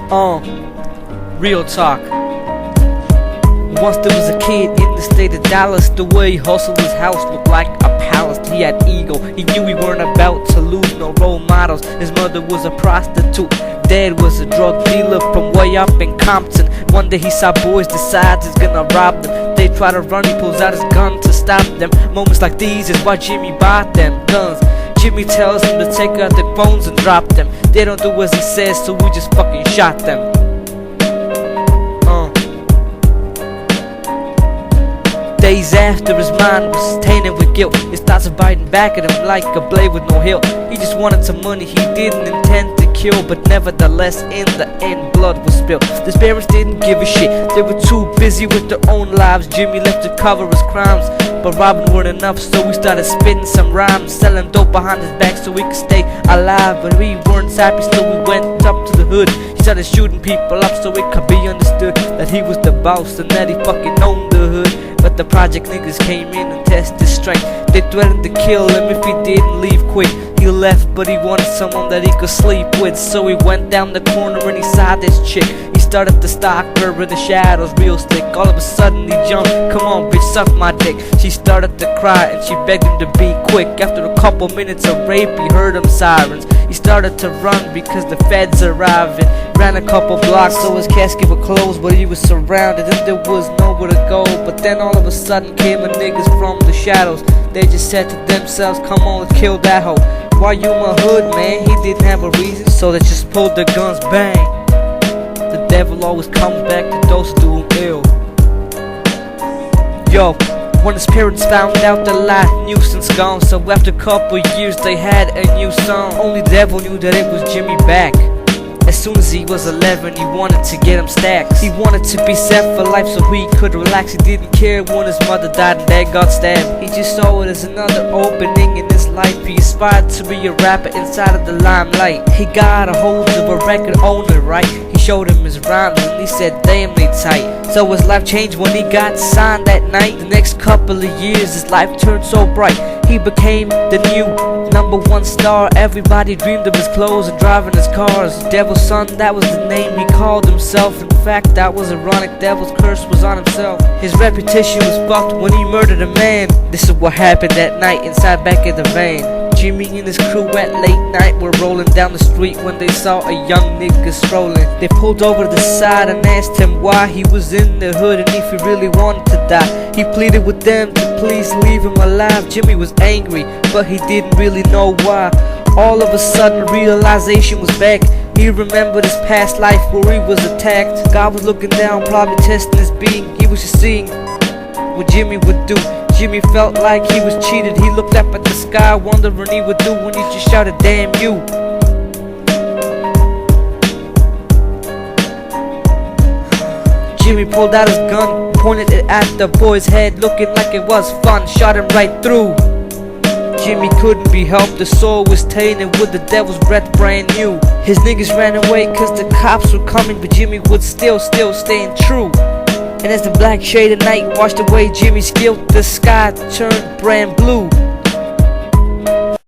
Real talk. Once there was a kid in the state of Dallas. The way he hustled, his house looked like a palace. He had ego, he knew we weren't about to lose no role models. His mother was a prostitute, dad was a drug dealer from way up in Compton. One day he saw boys, decides he's gonna rob them. They try to run, he pulls out his gun to stop them. Moments like these is why Jimmy bought them guns. Jimmy tells them to take out their phones and drop them. They don't do as he says, so we just fucking shot them. Days after, his mind was tainted with guilt. His thoughts are biting back at him like a blade with no hilt. He just wanted some money, he didn't intend to kill, but nevertheless in the end blood was spilled. His parents didn't give a shit, they were too busy with their own lives. Jimmy left to cover his crimes, but robbing weren't enough, so we started spitting some rhymes, selling dope behind his back so we could stay alive. But we weren't happy, so we went up to the hood. He started shooting people up so it could be understood that he was the boss and that he fucking owned the hood. But the project niggas came in and tested his strength. They threatened to kill him if he didn't leave quick. He left, but he wanted someone that he could sleep with, so he went down the corner and he saw this chick. He started to stalk her in the shadows real slick. All of a sudden he jumped, "Come on bitch, suck my dick." She started to cry and she begged him to be quick. After a couple minutes of rape, he heard them sirens. He started to run because the feds arriving. Ran a couple blocks so his casket would close, but he was surrounded and there was nowhere to go. But then all of a sudden came a niggas from the shadows. They just said to themselves, "Come on, let's kill that hoe." "Why you my hood, man?" He didn't have a reason, so they just pulled their guns, bang. The devil always comes back to those who do him ill. Yo, when his parents found out the life nuisance gone, so after a couple years they had a new son. Only the devil knew that it was Jimmy back. As soon as he was 11, he wanted to get him stacks. He wanted to be set for life so he could relax. He didn't care when his mother died and dad got stabbed. He just saw it as another opening in his life. He aspired to be a rapper inside of the limelight. He got a hold of a record owner, right? He showed him his rhymes and he said, "Damn, they tight." So his life changed when he got signed that night. The next couple of years, his life turned so bright. He became the new #1 star. Everybody dreamed of his clothes and driving his cars. Devil's son, that was the name he called himself. In fact, that was ironic, Devil's curse was on himself. His reputation was fucked when he murdered a man. This is what happened that night inside back of the van. Jimmy and his crew at late night were rolling down the street when they saw a young nigga strolling. They pulled over to the side and asked him why he was in the hood and if he really wanted to die. He pleaded with them to please leave him alive. Jimmy was angry, but he didn't really know why. All of a sudden realization was back. He remembered his past life where he was attacked. God was looking down, probably testing his being. He was just seeing what Jimmy would do. Jimmy felt like he was cheated. He looked up at the sky, wondering he would do when he just shouted, "Damn you." Jimmy pulled out his gun, pointed it at the boy's head, looking like it was fun, shot him right through. Jimmy couldn't be helped, the soul was tainted with the devil's breath, brand new. His niggas ran away cause the cops were coming, but Jimmy was still staying true. And as the black shade of night washed away Jimmy's guilt, the sky turned brand blue.